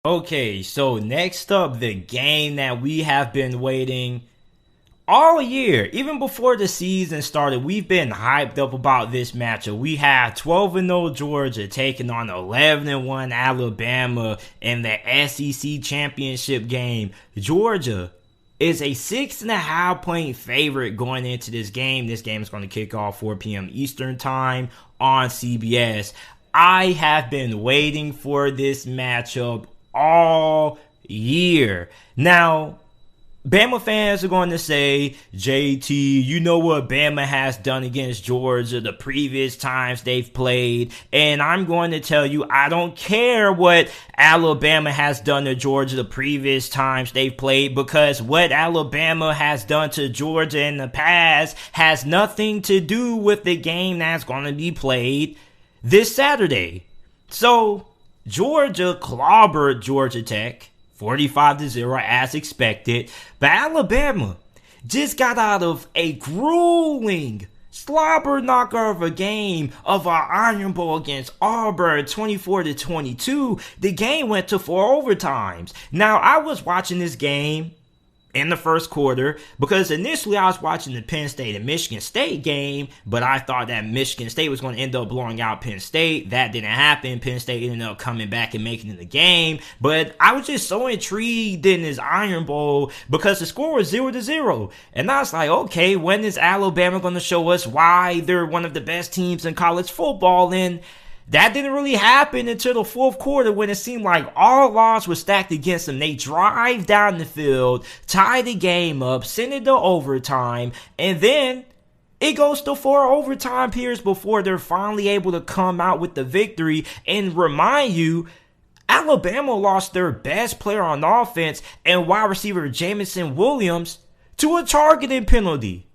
Okay, so next up, the game that we have been waiting all year, even before the season started. We've been hyped up about this matchup. We have 12-0 Georgia taking on 11-1 Alabama in the SEC championship game. Georgia is a 6.5 point favorite going into this game. This game is going to kick off 4 p.m. Eastern time on CBS. I have been waiting for this matchup all year. Now, Bama fans are going to say, JT, you know what Bama has done against Georgia the previous times they've played. And I'm going to tell you, I don't care what Alabama has done to Georgia the previous times they've played, because what Alabama has done to Georgia in the past has nothing to do with the game that's going to be played this Saturday. So, Georgia clobbered Georgia Tech 45-0 as expected, but Alabama just got out of a grueling slobber knocker of a game of our Iron Bowl against Auburn 24-22. The game went to 4 overtimes. Now, I was watching this game in the first quarter, because initially I was watching the Penn State and Michigan State game, but I thought that Michigan State was going to end up blowing out Penn State. That didn't happen. Penn State ended up coming back and making it the game, but I was just so intrigued in this Iron Bowl because the score was 0-0, and I was like, okay, when is Alabama going to show us why they're one of the best teams in college football? And that didn't really happen until the fourth quarter, when it seemed like all odds were stacked against them. They drive down the field, tie the game up, send it to overtime, and then it goes to 4 overtime periods before they're finally able to come out with the victory. And remind you, Alabama lost their best player on offense and wide receiver Jameson Williams to a targeting penalty,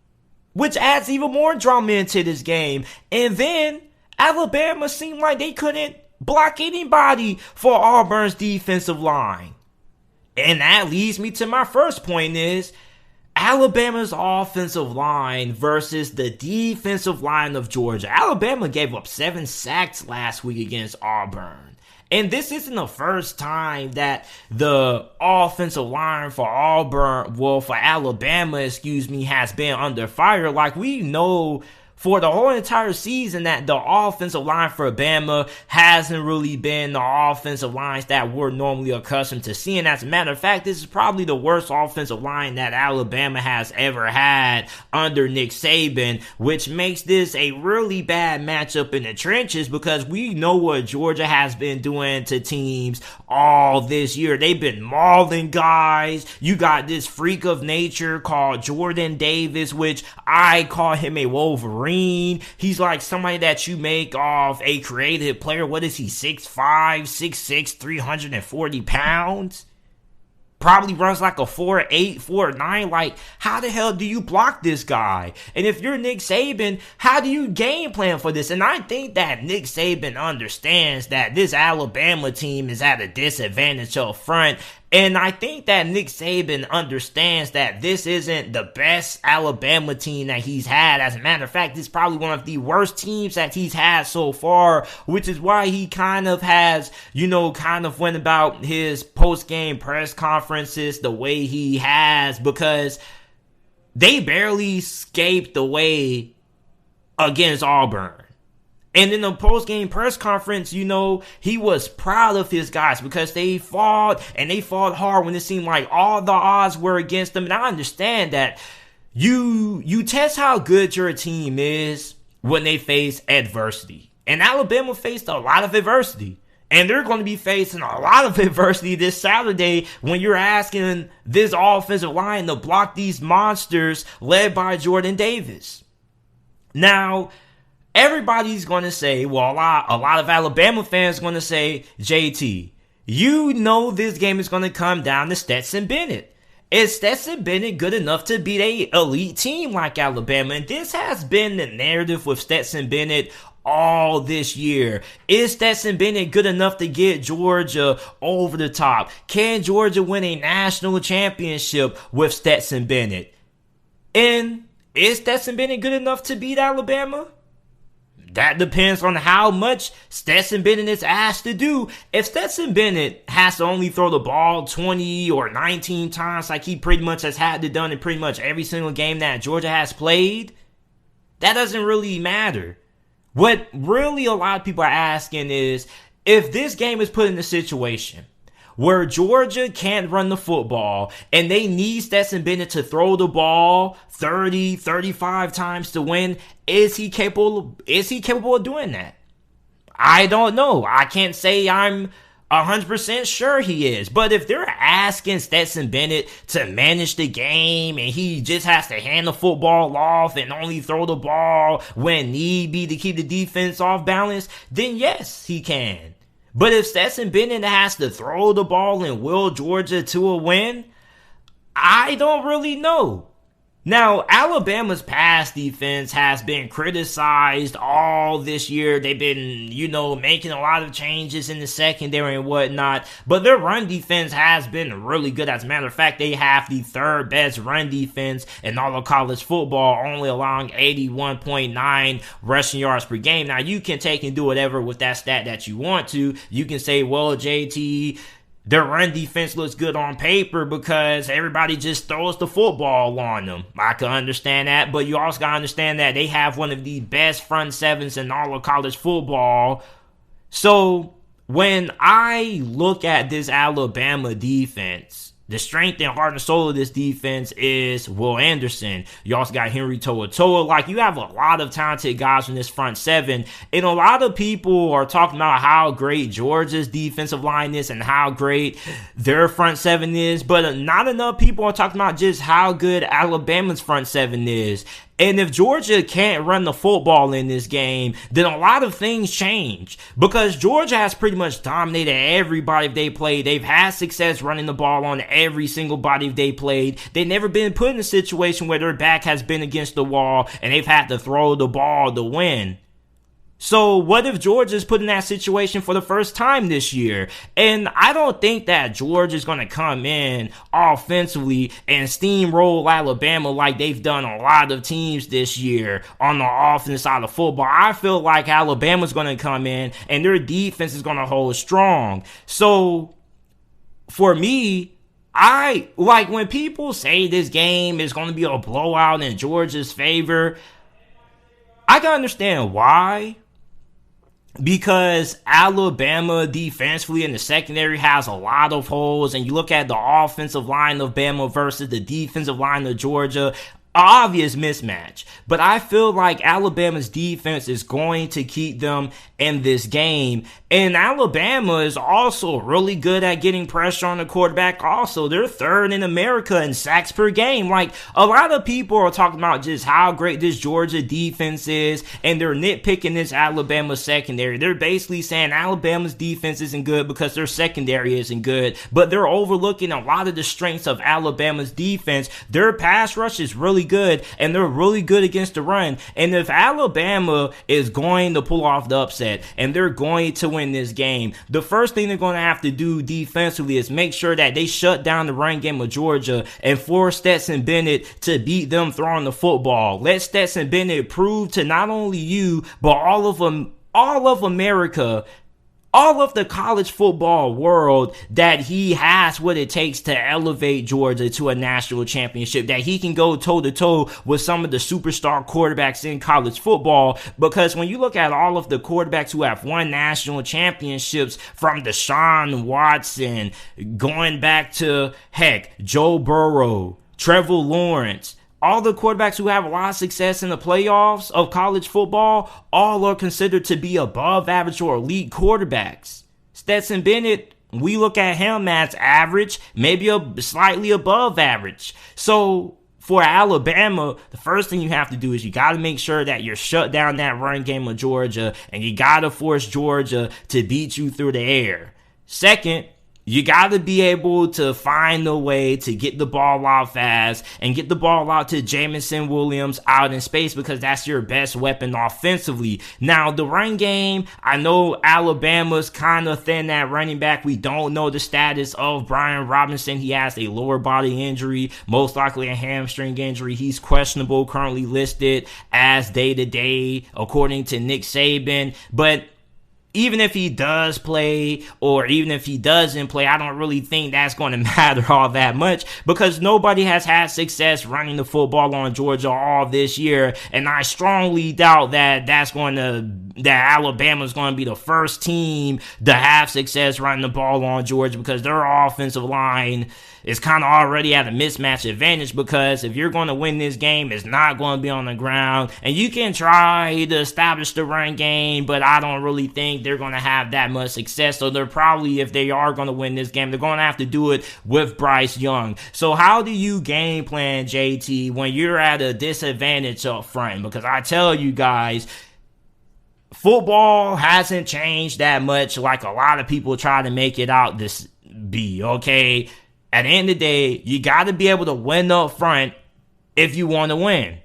which adds even more drama into this game. And then Alabama seemed like they couldn't block anybody for Auburn's defensive line. And that leads me to my first point is Alabama's offensive line versus the defensive line of Georgia. Alabama gave up 7 sacks last week against Auburn. And this isn't the first time that the offensive line for Alabama, has been under fire. Like, we know for the whole entire season that the offensive line for Bama hasn't really been the offensive lines that we're normally accustomed to seeing. As a matter of fact, this is probably the worst offensive line that Alabama has ever had under Nick Saban, which makes this a really bad matchup in the trenches, because we know what Georgia has been doing to teams all this year. They've been mauling guys. You got this freak of nature called Jordan Davis, which I call him a Wolverine. He's like somebody that you make off a creative player. What is he, 6'5", 6'6", 340 pounds? Probably runs like a 4'8", 4'9". Like, how the hell do you block this guy? And if you're Nick Saban, how do you game plan for this? And I think that Nick Saban understands that this Alabama team is at a disadvantage up front. And I think that Nick Saban understands that this isn't the best Alabama team that he's had. As a matter of fact, this is probably one of the worst teams that he's had so far, which is why he kind of went about his post-game press conferences the way he has, because they barely escaped the way against Auburn. And in the post-game press conference, he was proud of his guys because they fought, and they fought hard when it seemed like all the odds were against them. And I understand that you test how good your team is when they face adversity. And Alabama faced a lot of adversity. And they're going to be facing a lot of adversity this Saturday when you're asking this offensive line to block these monsters led by Jordan Davis. Now, everybody's going to say, well, a lot of Alabama fans are going to say, JT, this game is going to come down to Stetson Bennett. Is Stetson Bennett good enough to beat an elite team like Alabama? And this has been the narrative with Stetson Bennett all this year. Is Stetson Bennett good enough to get Georgia over the top? Can Georgia win a national championship with Stetson Bennett? And is Stetson Bennett good enough to beat Alabama? that depends on how much Stetson Bennett is asked to do. If Stetson Bennett has to only throw the ball 20 or 19 times like he pretty much has had to done in pretty much every single game that Georgia has played, that doesn't really matter. What really a lot of people are asking is, if this game is put in a situation where Georgia can't run the football and they need Stetson Bennett to throw the ball 30, 35 times to win, is he capable of doing that? I don't know. I can't say I'm 100% sure he is. But if they're asking Stetson Bennett to manage the game and he just has to hand the football off and only throw the ball when need be to keep the defense off balance, then yes, he can. But if Stetson Bennett has to throw the ball and will Georgia to a win, I don't really know. Now, Alabama's pass defense has been criticized all this year. They've been, making a lot of changes in the secondary and whatnot. But their run defense has been really good. As a matter of fact, they have the third best run defense in all of college football, only allowing 81.9 rushing yards per game. Now, you can take and do whatever with that stat that you want to. You can say, well, JT, their run defense looks good on paper because everybody just throws the football on them. I can understand that, but you also got to understand that they have one of the best front sevens in all of college football. So when I look at this Alabama defense, the strength and heart and soul of this defense is Will Anderson. You also got Henry To'oTo'o. Like, you have a lot of talented guys in this front seven. And a lot of people are talking about how great Georgia's defensive line is and how great their front seven is. But not enough people are talking about just how good Alabama's front seven is. And if Georgia can't run the football in this game, then a lot of things change. Because Georgia has pretty much dominated everybody they played. They've had success running the ball on every single body they played. They've never been put in a situation where their back has been against the wall and they've had to throw the ball to win. So what if Georgia's put in that situation for the first time this year? And I don't think that Georgia's going to come in offensively and steamroll Alabama like they've done a lot of teams this year on the offense side of football. I feel like Alabama's going to come in and their defense is going to hold strong. So for me, I like when people say this game is going to be a blowout in Georgia's favor, I can understand why. Because Alabama defensively in the secondary has a lot of holes, and you look at the offensive line of Bama versus the defensive line of Georgia, obvious mismatch. But I feel like Alabama's defense is going to keep them in this game. And Alabama is also really good at getting pressure on the quarterback. Also, they're third in America in sacks per game. Like, a lot of people are talking about just how great this Georgia defense is, and they're nitpicking this Alabama secondary. They're basically saying Alabama's defense isn't good because their secondary isn't good, but they're overlooking a lot of the strengths of Alabama's defense. Their pass rush is really good, and they're really good against the run. And if Alabama is going to pull off the upset and they're going to win this game, the first thing they're going to have to do defensively is make sure that they shut down the run game of Georgia and force Stetson Bennett to beat them throwing the football. Let Stetson Bennett prove to not only you, but all of America, all of the college football world, that he has what it takes to elevate Georgia to a national championship, that he can go toe-to-toe with some of the superstar quarterbacks in college football. Because when you look at all of the quarterbacks who have won national championships, from Deshaun Watson, going back to, Joe Burrow, Trevor Lawrence, all the quarterbacks who have a lot of success in the playoffs of college football, all are considered to be above average or elite quarterbacks. Stetson Bennett, we look at him as average, maybe slightly above average. So for Alabama, the first thing you have to do is you got to make sure that you're shut down that run game of Georgia, and you got to force Georgia to beat you through the air. Second, You got to be able to find a way to get the ball out fast and get the ball out to Jameson Williams out in space, because that's your best weapon offensively. Now, the run game, I know Alabama's kind of thin at running back. We don't know the status of Brian Robinson. He has a lower body injury, most likely a hamstring injury. He's questionable, currently listed as day-to-day, according to Nick Saban. But even if he does play, or even if he doesn't play, I don't really think that's going to matter all that much, because nobody has had success running the football on Georgia all this year. And I strongly doubt that Alabama's going to be the first team to have success running the ball on Georgia, because their offensive line is kind of already at a mismatch advantage, because if you're going to win this game, it's not going to be on the ground. And you can try to establish the run game, but I don't really think they're going to have that much success. So they're probably, if they are going to win this game, they're going to have to do it with Bryce Young. So how do you game plan, JT, when you're at a disadvantage up front? Because I tell you guys, football hasn't changed that much like a lot of people try to make it out to be, okay? At the end of the day, you got to be able to win up front if you want to win.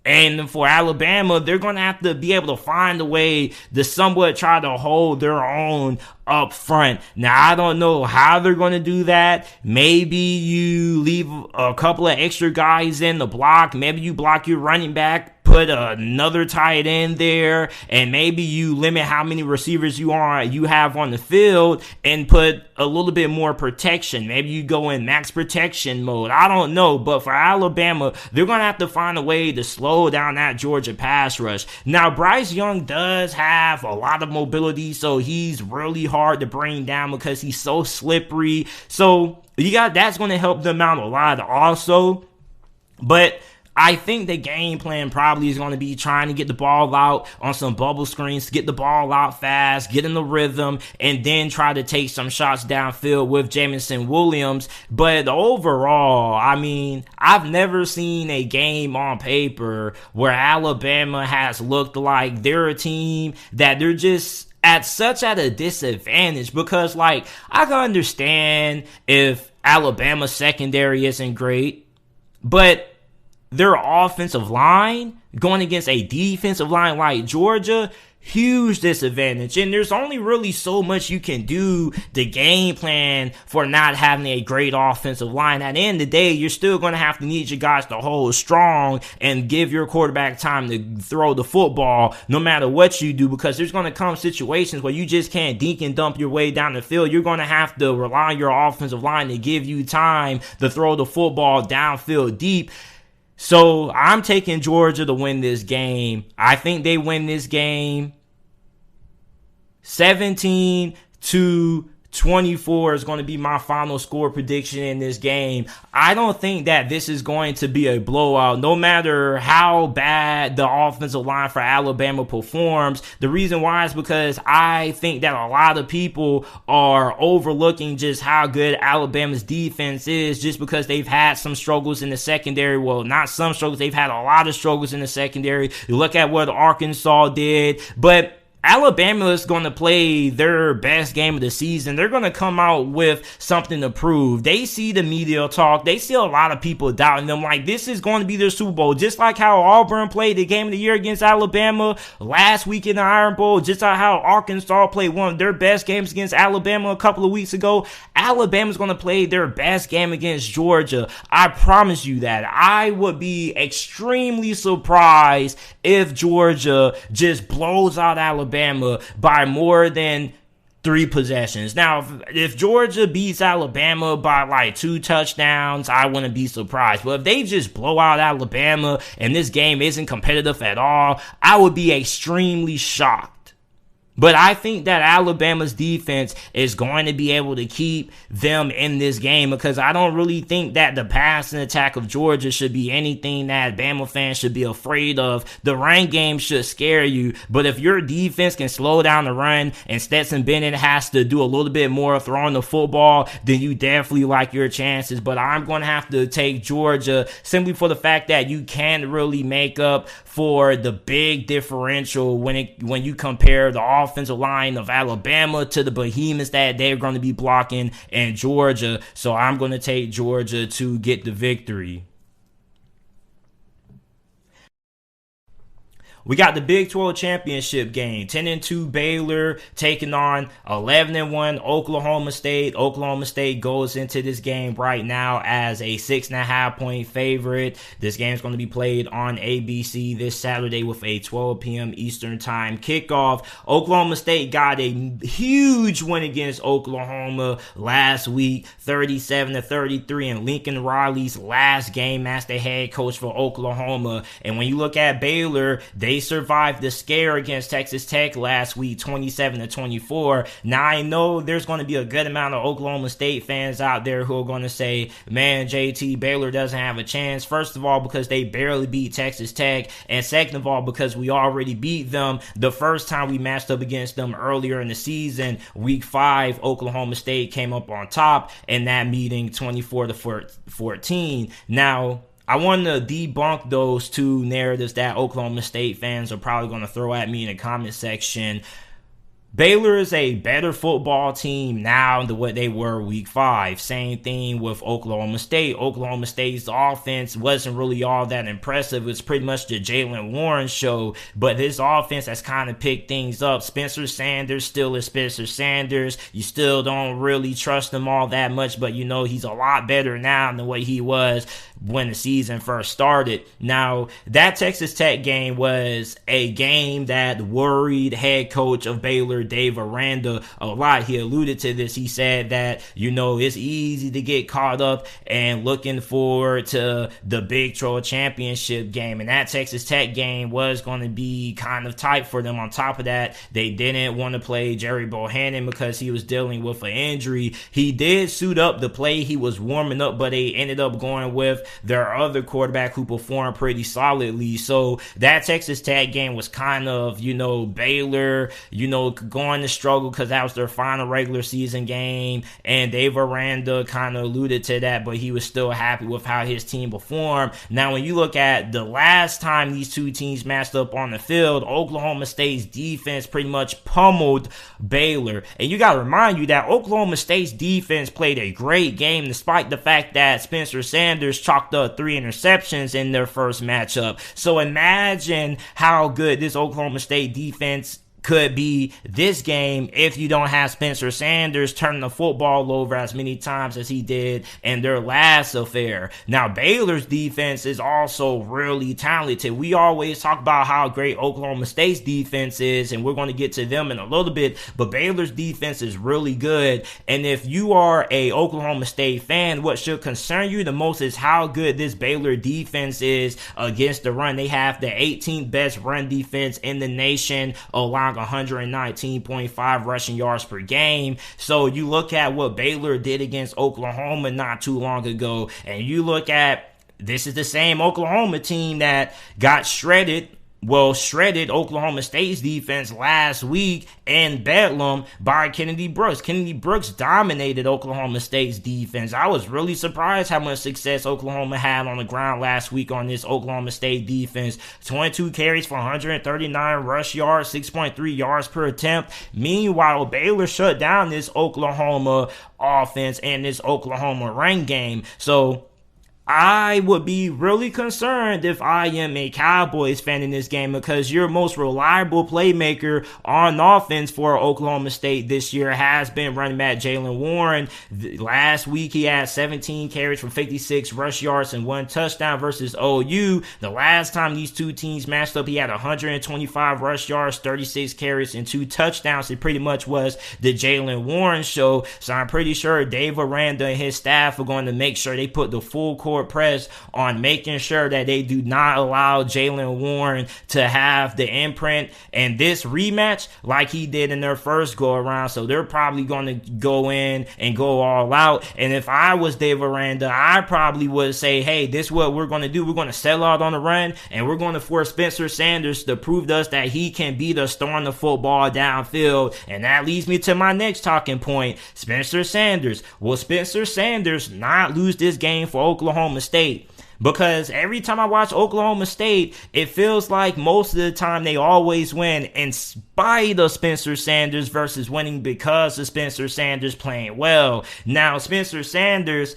And for Alabama, they're going to have to be able to find a way to somewhat try to hold their own up front. Now, I don't know how they're going to do that. Maybe you leave a couple of extra guys in the block. Maybe you block your running back, put another tight end there, and maybe you limit how many receivers you have on the field and put a little bit more protection. Maybe you go in max protection mode. I don't know, but for Alabama, they're going to have to find a way to slow down that Georgia pass rush. Now, Bryce Young does have a lot of mobility, so he's really hard to bring down because he's so slippery. So that's going to help them out a lot also. But I think the game plan probably is going to be trying to get the ball out on some bubble screens, get the ball out fast, get in the rhythm, and then try to take some shots downfield with Jameson Williams. But overall, I mean, I've never seen a game on paper where Alabama has looked like they're a team that they're just at a disadvantage, because, like, I can understand if Alabama's secondary isn't great, but their offensive line going against a defensive line like Georgia, huge disadvantage. And there's only really so much you can do to game plan for not having a great offensive line. At the end of the day, you're still going to have to need your guys to hold strong and give your quarterback time to throw the football no matter what you do, because there's going to come situations where you just can't dink and dump your way down the field. You're going to have to rely on your offensive line to give you time to throw the football downfield deep. So I'm taking Georgia to win this game. I think they win this game 17-24 is going to be my final score prediction in this game. I don't think that this is going to be a blowout, no matter how bad the offensive line for Alabama performs. The reason why is because I think that a lot of people are overlooking just how good Alabama's defense is, just because they've had some struggles in the secondary. Well, not some struggles. They've had a lot of struggles in the secondary. You look at what Arkansas did, but Alabama is going to play their best game of the season. They're going to come out with something to prove. They see the media talk. They see a lot of people doubting them like this is going to be their Super Bowl. Just like how Auburn played the game of the year against Alabama last week in the Iron Bowl. Just like how Arkansas played one of their best games against Alabama a couple of weeks ago. Alabama's going to play their best game against Georgia. I promise you that. I would be extremely surprised if Georgia just blows out Alabama by more than 3 possessions. Now, if Georgia beats Alabama by like 2 touchdowns, I wouldn't be surprised. But if they just blow out Alabama and this game isn't competitive at all, I would be extremely shocked. But I think that Alabama's defense is going to be able to keep them in this game, because I don't really think that the passing attack of Georgia should be anything that Bama fans should be afraid of. The run game should scare you, but if your defense can slow down the run and Stetson Bennett has to do a little bit more throwing the football, then you definitely like your chances. But I'm going to have to take Georgia simply for the fact that you can't really make up for the big differential when you compare the offensive line of Alabama to the behemoths that they're going to be blocking in Georgia. So I'm going to take Georgia to get the victory. We got the Big 12 championship game. 10-2 Baylor taking on 11-1 Oklahoma State. Oklahoma State goes into this game right now as a 6.5-point favorite. This game is going to be played on ABC this Saturday with a 12 p.m. Eastern time kickoff. Oklahoma State got a huge win against Oklahoma last week, 37-33, in Lincoln Riley's last game as the head coach for Oklahoma. And when you look at Baylor, they survived the scare against Texas Tech last week, 27-24. Now, I know there's going to be a good amount of Oklahoma State fans out there who are going to say, man, JT, Baylor doesn't have a chance. First of all, because they barely beat Texas Tech. And second of all, because we already beat them the first time we matched up against them earlier in the season. Week 5, Oklahoma State came up on top in that meeting, 24-14. Now, I want to debunk those two narratives that Oklahoma State fans are probably going to throw at me in the comment section. Baylor is a better football team now than what they were week 5. Same thing with Oklahoma State. Oklahoma State's offense wasn't really all that impressive. It was pretty much the Jaylen Warren show, but this offense has kind of picked things up. Spencer Sanders still is Spencer Sanders. You still don't really trust him all that much, but you know he's a lot better now than what he was when the season first started. Now, that Texas Tech game was a game that worried head coach of Baylor, Dave Aranda, a lot. He alluded to this. He said that, you know, it's easy to get caught up and looking forward to the Big 12 championship game. And that Texas Tech game was going to be kind of tight for them. On top of that, they didn't want to play Jerry Bohannon because he was dealing with an injury. He did suit up the play. He was warming up, but they ended up going with their other quarterback who performed pretty solidly. So that Texas Tech game was kind of, you know, Baylor, you know, going to struggle because that was their final regular season game. And Dave Aranda kind of alluded to that, but he was still happy with how his team performed. Now, when you look at the last time these two teams matched up on the field, Oklahoma State's defense pretty much pummeled Baylor. And you got to remind you that Oklahoma State's defense played a great game despite the fact that Spencer Sanders chalked up 3 interceptions in their first matchup. So imagine how good this Oklahoma State defense could be this game if you don't have Spencer Sanders turning the football over as many times as he did in their last affair. Now, Baylor's defense is also really talented. We always talk about how great Oklahoma State's defense is, and we're going to get to them in a little bit, but Baylor's defense is really good. And if you are a Oklahoma State fan, what should concern you the most is how good this Baylor defense is against the run. They have the 18th best run defense in the nation, allowing 119.5 rushing yards per game. So you look at what Baylor did against Oklahoma not too long ago, and you look at, this is the same Oklahoma team that got shredded Oklahoma State's defense last week in Bedlam by Kennedy Brooks. Kennedy Brooks dominated Oklahoma State's defense. I was really surprised how much success Oklahoma had on the ground last week on this Oklahoma State defense. 22 carries for 139 rush yards, 6.3 yards per attempt. Meanwhile, Baylor shut down this Oklahoma offense and this Oklahoma run game. So I would be really concerned if I am a Cowboys fan in this game, because your most reliable playmaker on offense for Oklahoma State this year has been running back Jaylen Warren. Last week, he had 17 carries for 56 rush yards and 1 touchdown versus OU. The last time these two teams matched up, he had 125 rush yards, 36 carries, and 2 touchdowns. It pretty much was the Jaylen Warren show. So I'm pretty sure Dave Aranda and his staff are going to make sure they put the full court press on making sure that they do not allow Jaylen Warren to have the imprint in this rematch like he did in their first go around. So they're probably going to go in and go all out. And if I was Dave Aranda, I probably would say, hey, this is what we're going to do. We're going to sell out on the run, and we're going to force Spencer Sanders to prove to us that he can beat us throwing the football downfield. And that leads me to my next talking point, Spencer Sanders. Will Spencer Sanders not lose this game for Oklahoma State? Because every time I watch Oklahoma State, it feels like most of the time they always win in spite of Spencer Sanders versus winning because of Spencer Sanders playing well. Now, Spencer Sanders,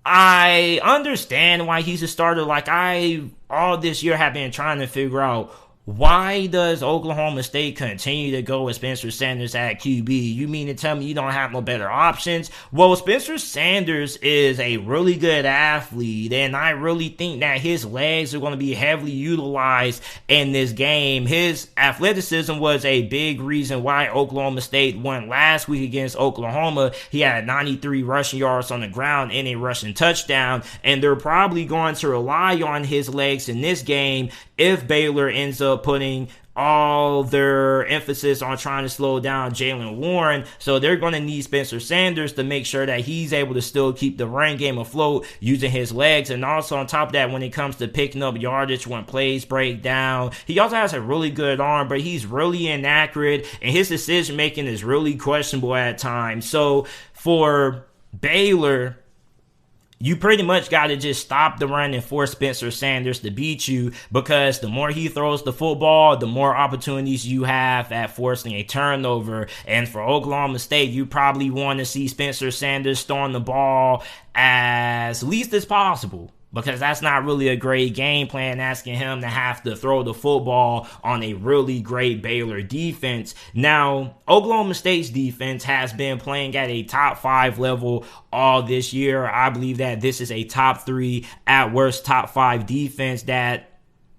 I understand why he's a starter. Like, I all this year have been trying to figure out, why does Oklahoma State continue to go with Spencer Sanders at QB? You mean to tell me you don't have no better options? Well, Spencer Sanders is a really good athlete, and I really think that his legs are going to be heavily utilized in this game. His athleticism was a big reason why Oklahoma State won last week against Oklahoma. He had 93 rushing yards on the ground and a rushing touchdown, and they're probably going to rely on his legs in this game if Baylor ends up putting all their emphasis on trying to slow down Jaylen Warren. So they're going to need Spencer Sanders to make sure that he's able to still keep the run game afloat using his legs. And also on top of that, when it comes to picking up yardage when plays break down, he also has a really good arm, but he's really inaccurate and his decision making is really questionable at times. So for Baylor, you pretty much got to just stop the run and force Spencer Sanders to beat you, because the more he throws the football, the more opportunities you have at forcing a turnover. And for Oklahoma State, you probably want to see Spencer Sanders throwing the ball as least as possible, because that's not really a great game plan, asking him to have to throw the football on a really great Baylor defense. Now, Oklahoma State's defense has been playing at a top 5 level all this year. I believe that this is a top 3, at worst top 5 defense that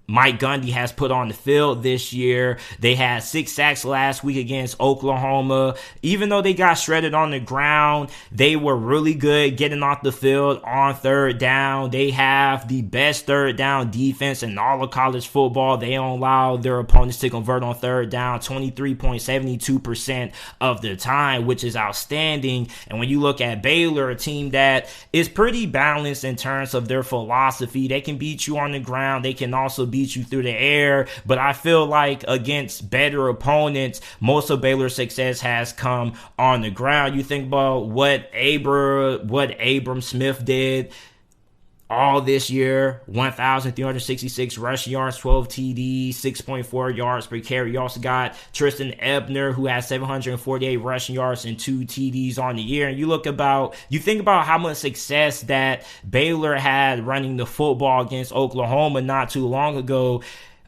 Mike Gundy has put on the field this year. They had 6 sacks last week against Oklahoma. Even though they got shredded on the ground, they were really good getting off the field on third down. They have the best third down defense in all of college football. They don't allow their opponents to convert on third down 23.72% of the time, which is outstanding. And when you look at Baylor, a team that is pretty balanced in terms of their philosophy, they can beat you on the ground. They can also beat you through the air, but I feel like against better opponents, most of Baylor's success has come on the ground. You think about what Abram Smith did all this year: 1,366 rush yards, 12 TDs, 6.4 yards per carry. You also got Tristan Ebner, who has 748 rushing yards and 2 TDs on the year. And you think about how much success that Baylor had running the football against Oklahoma not too long ago.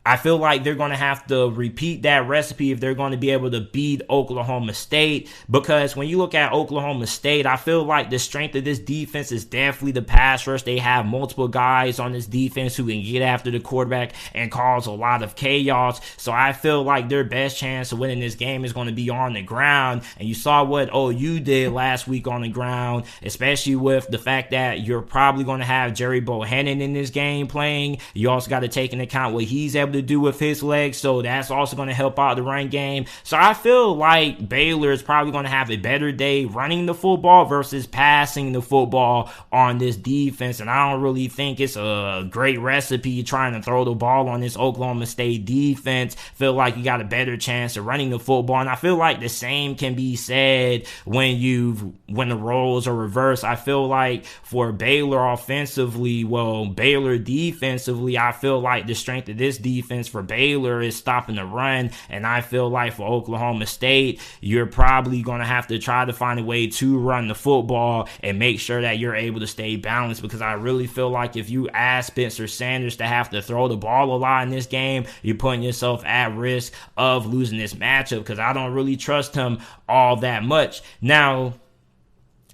I feel like they're going to have to repeat that recipe if they're going to be able to beat Oklahoma State, because when you look at Oklahoma State, I feel like the strength of this defense is definitely the pass rush. They have multiple guys on this defense who can get after the quarterback and cause a lot of chaos. So I feel like their best chance of winning this game is going to be on the ground. And you saw what OU did last week on the ground, especially with the fact that you're probably going to have Jerry Bohannon in this game playing. You also got to take into account what he's able to do with his legs, so that's also going to help out the run game. So I feel like Baylor is probably going to have a better day running the football versus passing the football on this defense, and I don't really think it's a great recipe trying to throw the ball on this Oklahoma State defense. Feel like you got a better chance of running the football, and I feel like the same can be said when the roles are reversed. I feel like for Baylor Baylor defensively, I feel like the strength of this defense for Baylor is stopping the run, and I feel like for Oklahoma State, you're probably going to have to try to find a way to run the football and make sure that you're able to stay balanced, because I really feel like if you ask Spencer Sanders to have to throw the ball a lot in this game, you're putting yourself at risk of losing this matchup, because I don't really trust him all that much. Now,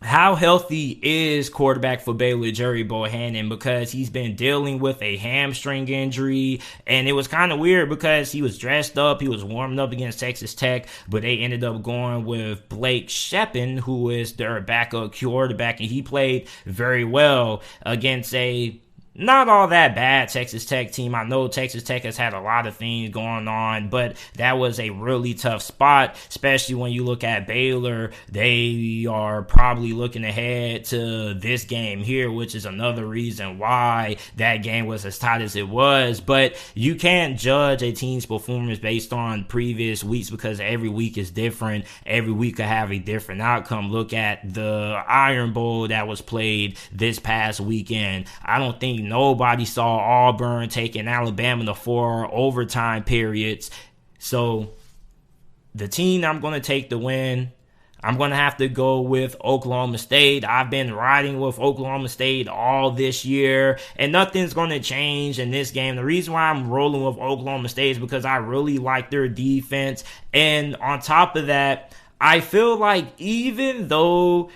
how healthy is quarterback for Baylor, Jerry Bohannon? Because he's been dealing with a hamstring injury, and it was kind of weird because he was dressed up, he was warming up against Texas Tech, but they ended up going with Blake Sheppen, who is their backup quarterback, and he played very well against a not all that bad Texas Tech team. I know Texas Tech has had a lot of things going on, but that was a really tough spot, especially when you look at Baylor. They are probably looking ahead to this game here, which is another reason why that game was as tight as it was. But you can't judge a team's performance based on previous weeks because every week is different. Every week could have a different outcome. Look at the Iron Bowl that was played this past weekend. I don't think nobody saw Auburn taking Alabama to 4 overtime periods. So the team I'm going to take the win, I'm going to have to go with Oklahoma State. I've been riding with Oklahoma State all this year, and nothing's going to change in this game. The reason why I'm rolling with Oklahoma State is because I really like their defense. And on top of that, I feel like even though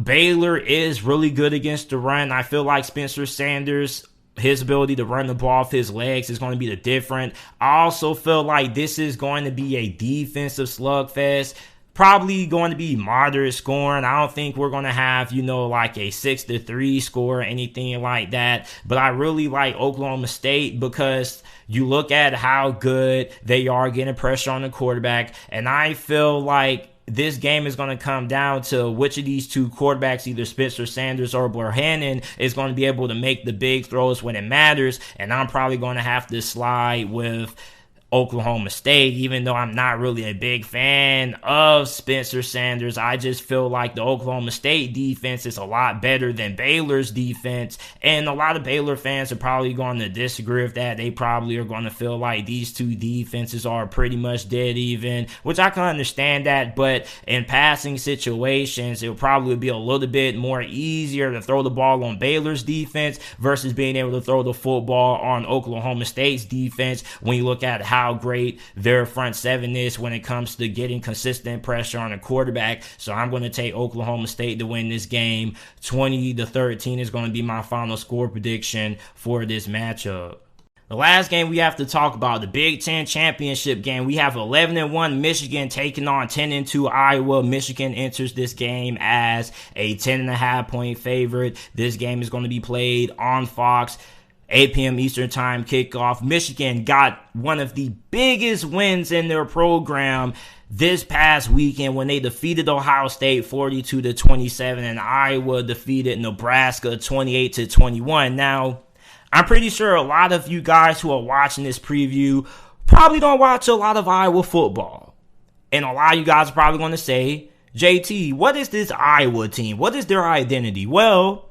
Baylor is really good against the run, I feel like Spencer Sanders, his ability to run the ball off his legs is going to be the difference. I also feel like this is going to be a defensive slugfest. Probably going to be moderate scoring. I don't think we're going to have, like a 6-3 score or anything like that. But I really like Oklahoma State because you look at how good they are getting pressure on the quarterback. And I feel like this game is going to come down to which of these two quarterbacks, either Spencer Sanders or Bohannon, is going to be able to make the big throws when it matters. And I'm probably going to have to slide with Oklahoma State, even though I'm not really a big fan of Spencer Sanders. I just feel like the Oklahoma State defense is a lot better than Baylor's defense, and a lot of Baylor fans are probably going to disagree with that. They probably are going to feel like these two defenses are pretty much dead even, which I can understand that, but in passing situations, it will probably be a little bit more easier to throw the ball on Baylor's defense versus being able to throw the football on Oklahoma State's defense when you look at how great their front seven is when it comes to getting consistent pressure on a quarterback. So I'm going to take Oklahoma State to win this game. 20-13 is going to be my final score prediction for this matchup. The last game we have to talk about, the Big Ten championship game. We have 11-1 Michigan taking on 10-2 Iowa. Michigan enters this game as a 10.5 point favorite. This game is going to be played on Fox. 8 p.m. Eastern Time kickoff. Michigan got one of the biggest wins in their program this past weekend when they defeated Ohio State 42-27, and Iowa defeated Nebraska 28-21. Now, I'm pretty sure a lot of you guys who are watching this preview probably don't watch a lot of Iowa football. And a lot of you guys are probably going to say, JT, what is this Iowa team? What is their identity? Well,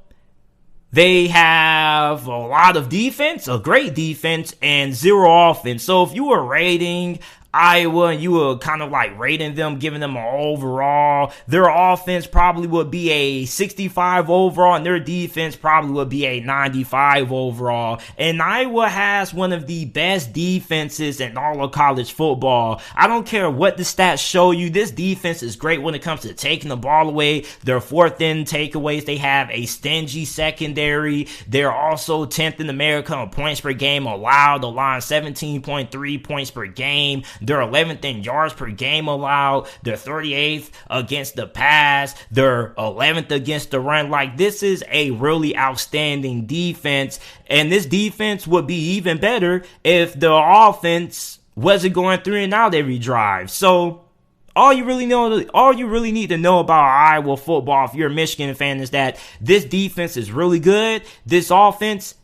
they have a lot of defense, a great defense, and zero offense. So if you were rating Iowa and you were kind of like rating them, giving them an overall, their offense probably would be a 65 overall and their defense probably would be a 95 overall. And Iowa has one of the best defenses in all of college football. I don't care what the stats show you. This defense is great when it comes to taking the ball away. Their fourth in takeaways. They have a stingy secondary. They're also 10th in America in points per game allowed, allowing 17.3 points per game. They're 11th in yards per game allowed. They're 38th against the pass. They're 11th against the run. Like, this is a really outstanding defense. And this defense would be even better if the offense wasn't going 3 and out every drive. So all you really need to know about Iowa football, if you're a Michigan fan, is that this defense is really good. This offense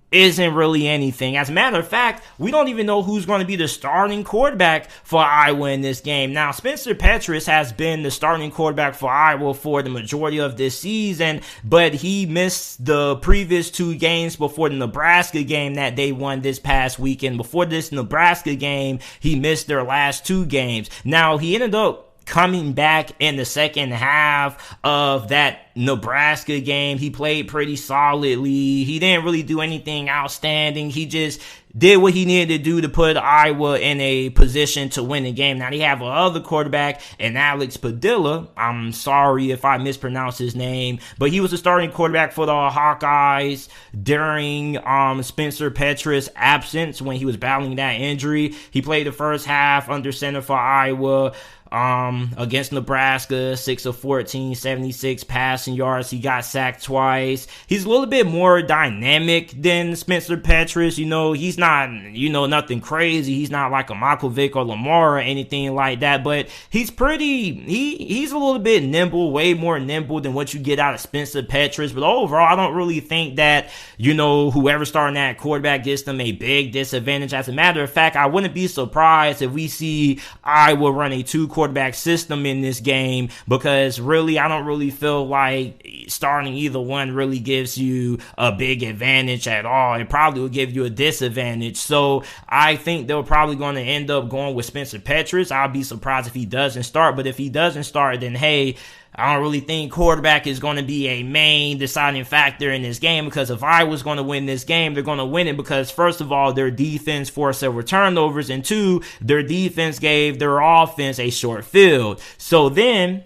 isn't really anything. As a matter of fact, we don't even know who's going to be the starting quarterback for Iowa in this game. Now, Spencer Petras has been the starting quarterback for Iowa for the majority of this season, but he missed the previous 2 games before the Nebraska game that they won this past weekend. Before this Nebraska game, he missed their last 2 games. Now, he ended up coming back in the second half of that Nebraska game. He played pretty solidly. He didn't really do anything outstanding. He just did what he needed to do to put Iowa in a position to win the game. Now, they have another quarterback in Alex Padilla. I'm sorry if I mispronounced his name, but he was the starting quarterback for the Hawkeyes during Spencer Petras' absence when he was battling that injury. He played the first half under center for Iowa. against Nebraska, 6 of 14, 76 passing yards. He got sacked twice. He's a little bit more dynamic than Spencer Petras. He's not, nothing crazy. He's not like a Michael Vick or Lamar or anything like that, but he's he's a little bit nimble, way more nimble than what you get out of Spencer Petras. But overall, I don't really think that, whoever's starting at quarterback gets them a big disadvantage. As a matter of fact, I wouldn't be surprised if we see Iowa run a 2-quarterback system in this game, because really, I don't really feel like starting either one really gives you a big advantage at all. It probably will give you a disadvantage. So I think they're probably going to end up going with Spencer Petras. I'll be surprised if he doesn't start, but if he doesn't start, then hey, I don't really think quarterback is going to be a main deciding factor in this game, because if Iowa's going to win this game, they're going to win it because, first of all, their defense forced several turnovers, and two, their defense gave their offense a short field. So then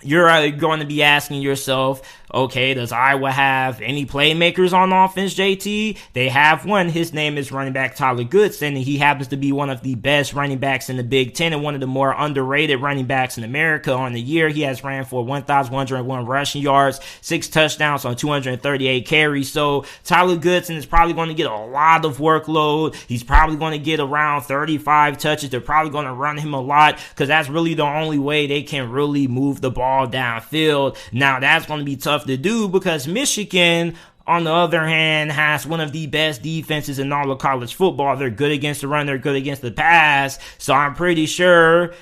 you're going to be asking yourself, okay, does Iowa have any playmakers on offense, JT? They have one. His name is running back Tyler Goodson, and he happens to be one of the best running backs in the Big Ten and one of the more underrated running backs in America. On the year, he has ran for 1,101 rushing yards, 6 touchdowns on 238 carries. So Tyler Goodson is probably going to get a lot of workload. He's probably going to get around 35 touches. They're probably going to run him a lot because that's really the only way they can really move the ball downfield. Now, that's going to be tough to do because Michigan, on the other hand, has one of the best defenses in all of college football. They're good against the run. They're good against the pass. So I'm pretty sure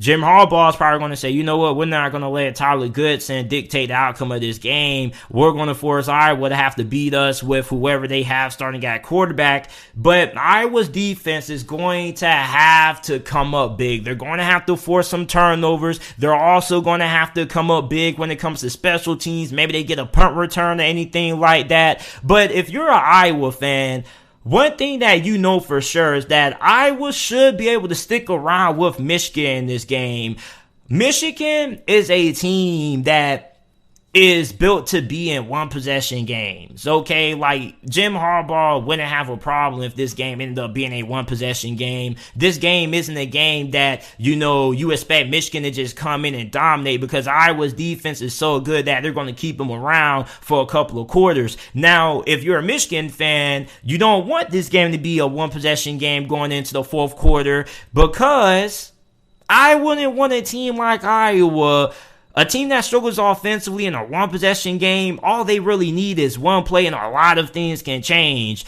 Jim Harbaugh is probably going to say, you know what, we're not going to let Tyler Goodson dictate the outcome of this game. We're going to force Iowa to have to beat us with whoever they have starting at quarterback. But Iowa's defense is going to have to come up big. They're going to have to force some turnovers. They're also going to have to come up big when it comes to special teams. Maybe they get a punt return or anything like that. But if you're an Iowa fan, one thing that you know for sure is that Iowa should be able to stick around with Michigan in this game. Michigan is a team that is built to be in one-possession games, okay? Like, Jim Harbaugh wouldn't have a problem if this game ended up being a one-possession game. This game isn't a game that, you expect Michigan to just come in and dominate, because Iowa's defense is so good that they're going to keep them around for a couple of quarters. Now, if you're a Michigan fan, you don't want this game to be a one-possession game going into the fourth quarter, because I wouldn't want a team like Iowa, a team that struggles offensively in a one-possession game. All they really need is one play, and a lot of things can change.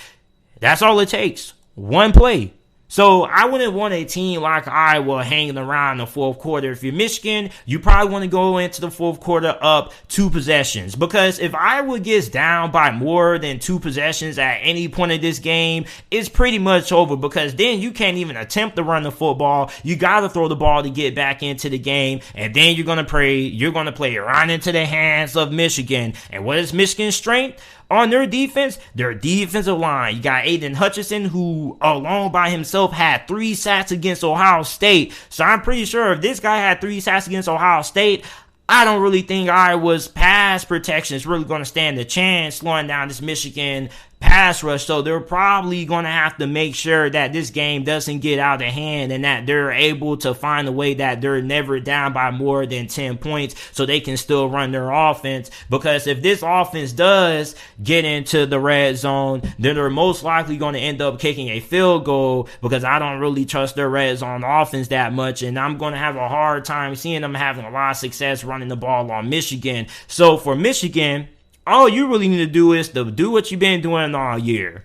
That's all it takes. One play. So I wouldn't want a team like Iowa hanging around the fourth quarter. If you're Michigan, you probably want to go into the fourth quarter up 2 possessions. Because if Iowa gets down by more than 2 possessions at any point of this game, it's pretty much over. Because then you can't even attempt to run the football. You got to throw the ball to get back into the game. And then you're going to play it right into the hands of Michigan. And what is Michigan's strength? On their defense, their defensive line. You got Aiden Hutchinson, who alone by himself had 3 sacks against Ohio State. So I'm pretty sure if this guy had 3 sacks against Ohio State, I don't really think Iowa's pass protection is really going to stand a chance slowing down this Michigan pass rush. So they're probably going to have to make sure that this game doesn't get out of hand and that they're able to find a way that they're never down by more than 10 points so they can still run their offense. Because if this offense does get into the red zone, then they're most likely going to end up kicking a field goal, because I don't really trust their red zone offense that much, and I'm going to have a hard time seeing them having a lot of success running the ball on Michigan. So for Michigan, all you really need to do is to do what you've been doing all year.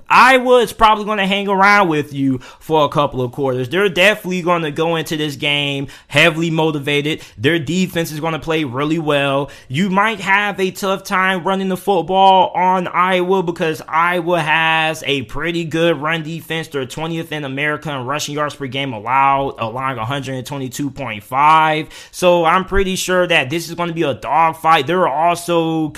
Iowa is probably going to hang around with you for a couple of quarters. They're definitely going to go into this game heavily motivated. Their defense is going to play really well. You might have a tough time running the football on Iowa because Iowa has a pretty good run defense. They're 20th in America in rushing yards per game allowing 122.5. So I'm pretty sure that this is going to be a dogfight. They're also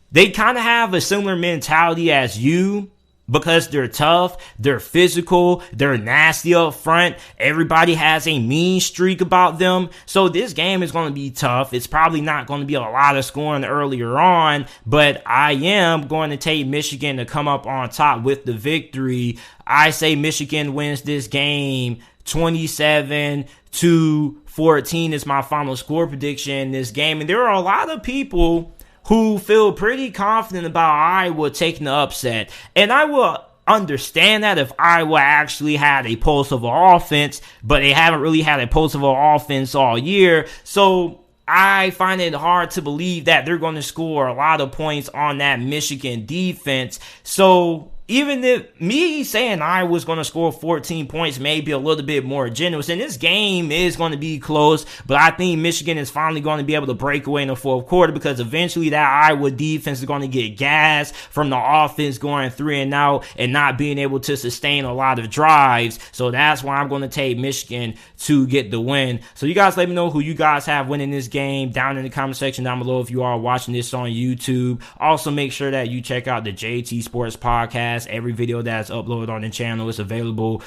they kind of have a similar mentality as you, because they're tough, they're physical, they're nasty up front. Everybody has a mean streak about them. So this game is going to be tough. It's probably not going to be a lot of scoring earlier on, but I am going to take Michigan to come up on top with the victory. I say Michigan wins this game 27-14 is my final score prediction in this game. And there are a lot of people who feel pretty confident about Iowa taking the upset. And I will understand that if Iowa actually had a pulse of an offense, but they haven't really had a pulse of an offense all year. So I find it hard to believe that they're going to score a lot of points on that Michigan defense. So even if me saying I was going to score 14 points may be a little bit more generous, and this game is going to be close, but I think Michigan is finally going to be able to break away in the fourth quarter, because eventually that Iowa defense is going to get gas from the offense going 3-and-out and not being able to sustain a lot of drives. So that's why I'm going to take Michigan to get the win. So you guys let me know who you guys have winning this game down in the comment section down below if you are watching this on YouTube. Also, make sure that you check out the JT Sports Podcast. Every video that's uploaded on the channel is available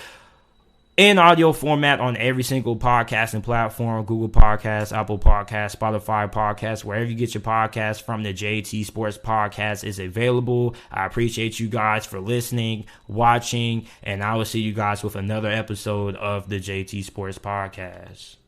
in audio format on every single podcasting platform: Google Podcasts, Apple Podcasts, Spotify Podcasts, wherever you get your podcasts from. The JT Sports Podcast is available. I appreciate you guys for listening, watching, and I will see you guys with another episode of the JT Sports Podcast.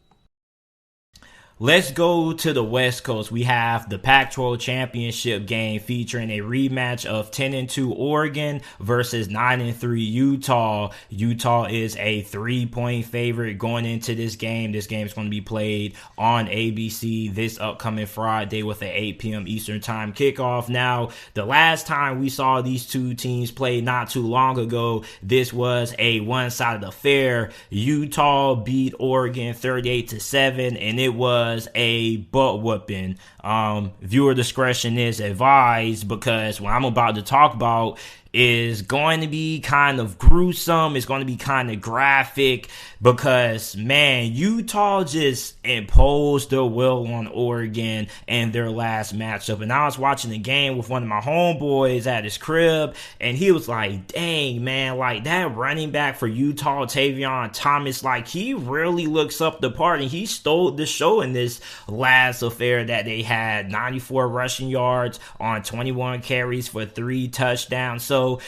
Let's go to the West Coast. We have the Pac-12 championship game featuring a rematch of 10-2 Oregon versus 9-3 Utah. Utah is a 3-point favorite going into this game. This game is going to be played on ABC this upcoming Friday with an 8 p.m. Eastern time kickoff. Now, the last time we saw these two teams play not too long ago, this was a one-sided affair. Utah beat Oregon 38-7, and it was a butt whooping. Viewer discretion is advised, because what I'm about to talk about is going to be kind of gruesome. It's going to be kind of graphic, because, man, Utah just imposed their will on Oregon in their last matchup. And I was watching the game with one of my homeboys at his crib, and he was like, dang, man, like that running back for Utah, Tavion Thomas, like he really looks up the part, and he stole the show in this last affair that they had. 94 rushing yards on 21 carries for 3 touchdowns. So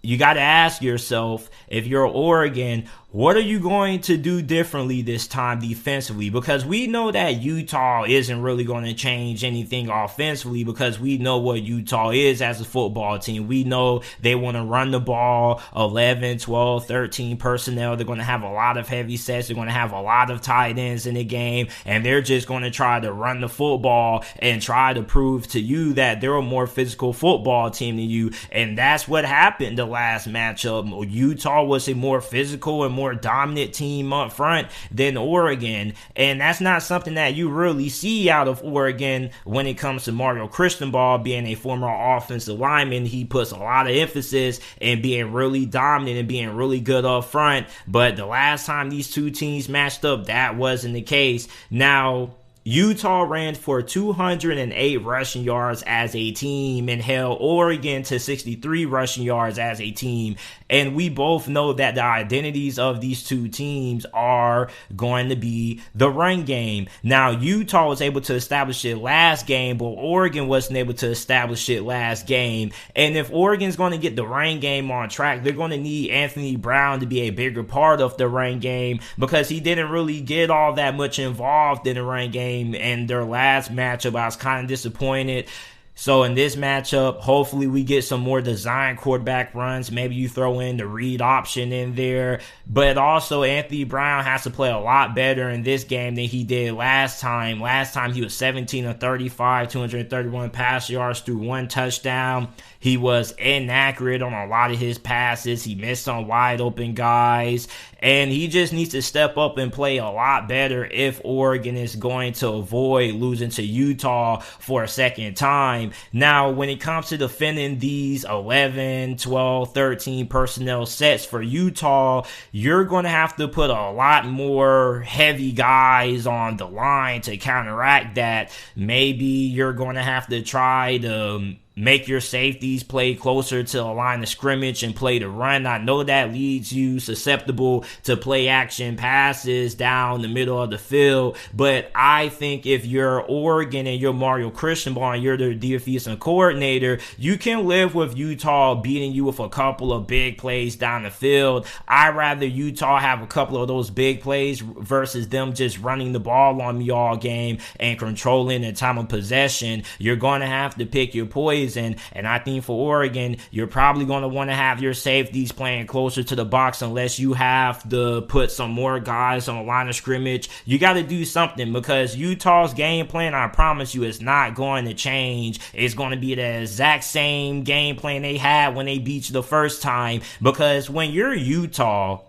you got to ask yourself, if you're Oregon, what are you going to do differently this time defensively? Because we know that Utah isn't really going to change anything offensively, because we know what Utah is as a football team. We know they want to run the ball 11, 12, 13 personnel. They're going to have a lot of heavy sets. They're going to have a lot of tight ends in the game, and they're just going to try to run the football and try to prove to you that they're a more physical football team than you. And that's what happened the last matchup. Utah was a more physical and more dominant team up front than Oregon, and that's not something that you really see out of Oregon when it comes to Mario Cristobal being a former offensive lineman. He puts a lot of emphasis in being really dominant and being really good up front, but the last time these two teams matched up, that wasn't the case. Now, Utah ran for 208 rushing yards as a team and held Oregon to 63 rushing yards as a team. And we both know that the identities of these two teams are going to be the run game. Now, Utah was able to establish it last game, but Oregon wasn't able to establish it last game. And if Oregon's going to get the run game on track, they're going to need Anthony Brown to be a bigger part of the run game, because he didn't really get all that much involved in the run game. And their last matchup, I was kind of disappointed. So in this matchup, hopefully we get some more design quarterback runs. Maybe you throw in the read option in there. But also Anthony Brown has to play a lot better in this game than he did last time. Last time he was 17 of 35, 231 pass yards through 1 touchdown. He was inaccurate on a lot of his passes. He missed on wide open guys. And he just needs to step up and play a lot better if Oregon is going to avoid losing to Utah for a second time. Now, when it comes to defending these 11, 12, 13 personnel sets for Utah, you're going to have to put a lot more heavy guys on the line to counteract that. Maybe you're going to have to try to make your safeties play closer to the line of scrimmage and play the run. I know that leaves you susceptible to play action passes down the middle of the field, but I think if you're Oregon and you're Mario Cristobal and you're the defensive coordinator, you can live with Utah beating you with a couple of big plays down the field. I'd rather Utah have a couple of those big plays versus them just running the ball on me all game and controlling the time of possession. You're going to have to pick your poison. And I think for Oregon, you're probably going to want to have your safeties playing closer to the box unless you have to put some more guys on the line of scrimmage. You got to do something because Utah's game plan, I promise you, is not going to change. It's going to be the exact same game plan they had when they beat you the first time, because when you're Utah,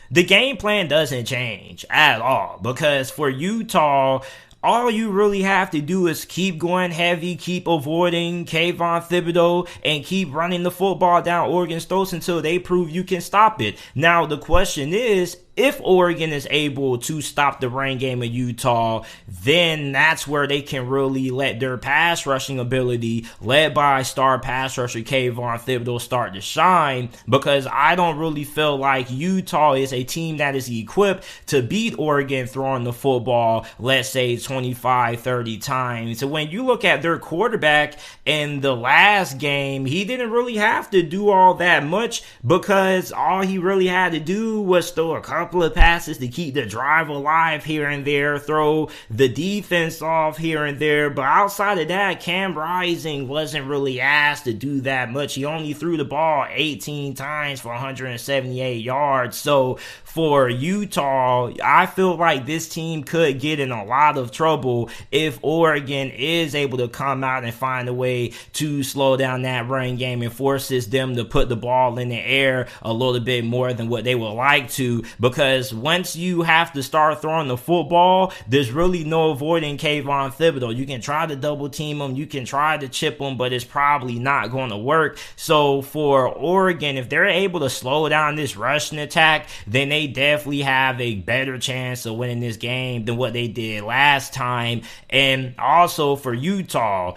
the game plan doesn't change at all, because for Utah, all you really have to do is keep going heavy, keep avoiding Kayvon Thibodeaux, and keep running the football down Oregon's throats until they prove you can stop it. Now, the question is, if Oregon is able to stop the run game of Utah, then that's where they can really let their pass rushing ability, led by star pass rusher Kayvon Thibodeaux, start to shine, because I don't really feel like Utah is a team that is equipped to beat Oregon throwing the football, let's say 25, 30 times. So when you look at their quarterback in the last game, he didn't really have to do all that much, because all he really had to do was throw a couple of passes to keep the drive alive here and there, throw the defense off here and there. But outside of that, Cam Rising wasn't really asked to do that much. He only threw the ball 18 times for 178 yards. So for Utah, I feel like this team could get in a lot of trouble if Oregon is able to come out and find a way to slow down that run game and forces them to put the ball in the air a little bit more than what they would like to, because once you have to start throwing the football, there's really no avoiding Kayvon Thibodeaux. You can try to double team him, you can try to chip him, but it's probably not going to work. So for Oregon, if they're able to slow down this rushing attack, then they definitely have a better chance of winning this game than what they did last time. And also for Utah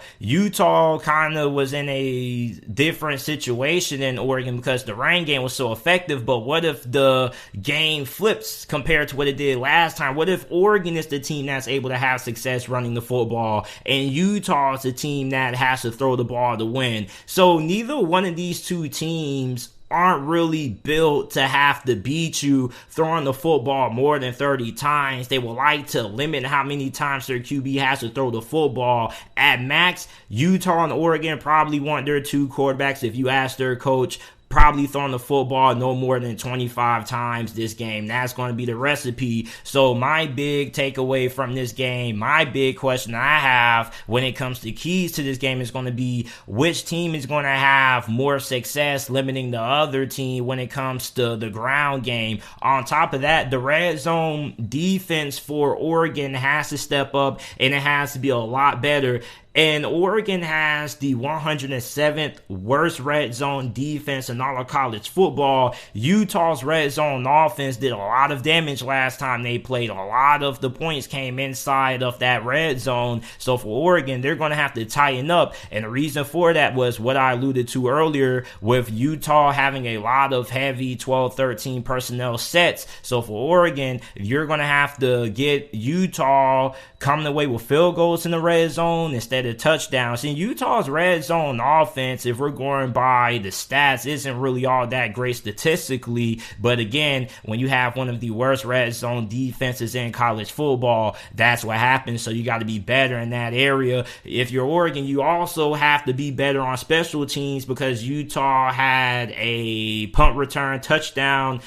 kind of was in a different situation than Oregon because the run game was so effective. But what if the game flips compared to what it did last time? What if Oregon is the team that's able to have success running the football and Utah is the team that has to throw the ball to win? So neither one of these two teams aren't really built to have to beat you throwing the football more than 30 times. They would like to limit how many times their QB has to throw the football. At max, Utah and Oregon probably want their two quarterbacks, if you ask their coach, probably throwing the football no more than 25 times this game. That's going to be the recipe. So my big takeaway from this game, my big question I have when it comes to keys to this game is going to be which team is going to have more success limiting the other team when it comes to the ground game. On top of that, the red zone defense for Oregon has to step up and it has to be a lot better. And Oregon has the 107th worst red zone defense in all of college football. Utah's red zone offense did a lot of damage last time they played. A lot of the points came inside of that red zone. So for Oregon, they're going to have to tighten up. And the reason for that was what I alluded to earlier with Utah having a lot of heavy 12-13 personnel sets. So for Oregon, you're going to have to get Utah coming away with field goals in the red zone instead of touchdowns. And Utah's red zone offense, if we're going by the stats, isn't really all that great statistically. But again, when you have one of the worst red zone defenses in college football, that's what happens. So you got to be better in that area. If you're Oregon, you also have to be better on special teams because Utah had a punt return touchdown.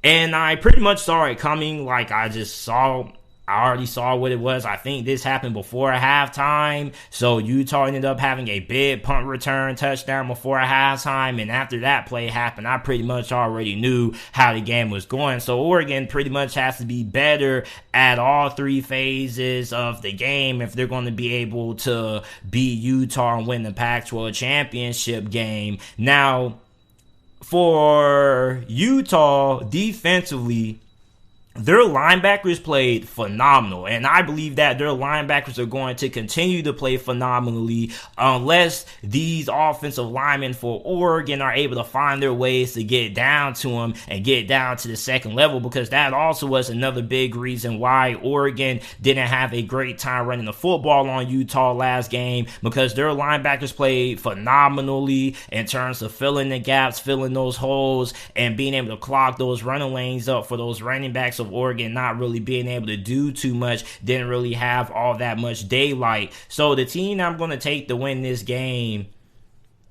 And I pretty much saw it coming. I already saw what it was. I think this happened before halftime. So Utah ended up having a big punt return touchdown before halftime. And after that play happened, I pretty much already knew how the game was going. So Oregon pretty much has to be better at all three phases of the game if they're going to be able to beat Utah and win the Pac-12 championship game. Now, for Utah, defensively, their linebackers played phenomenal, and I believe that their linebackers are going to continue to play phenomenally unless these offensive linemen for Oregon are able to find their ways to get down to them and get down to the second level, because that also was another big reason why Oregon didn't have a great time running the football on Utah last game, because their linebackers played phenomenally in terms of filling the gaps, filling those holes, and being able to clog those running lanes up for those running backs of Oregon not really being able to do too much, didn't really have all that much daylight. So the team I'm going to take to win this game,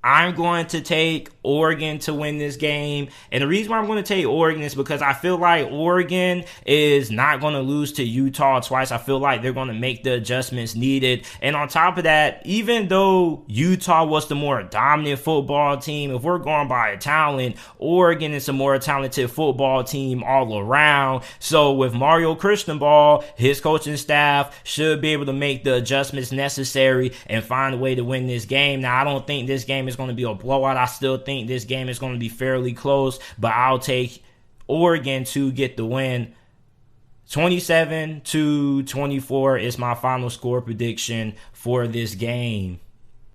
I'm going to take Oregon to win this game. And the reason why I'm going to take Oregon is because I feel like Oregon is not going to lose to Utah twice. I feel like they're going to make the adjustments needed. And on top of that, even though Utah was the more dominant football team, if we're going by talent, Oregon is a more talented football team all around. So with Mario Cristobal, his coaching staff should be able to make the adjustments necessary and find a way to win this game. Now, I don't think this game is going to be a blowout. I still think this game is going to be fairly close, but I'll take Oregon to get the win. 27-24 is my final score prediction for this game.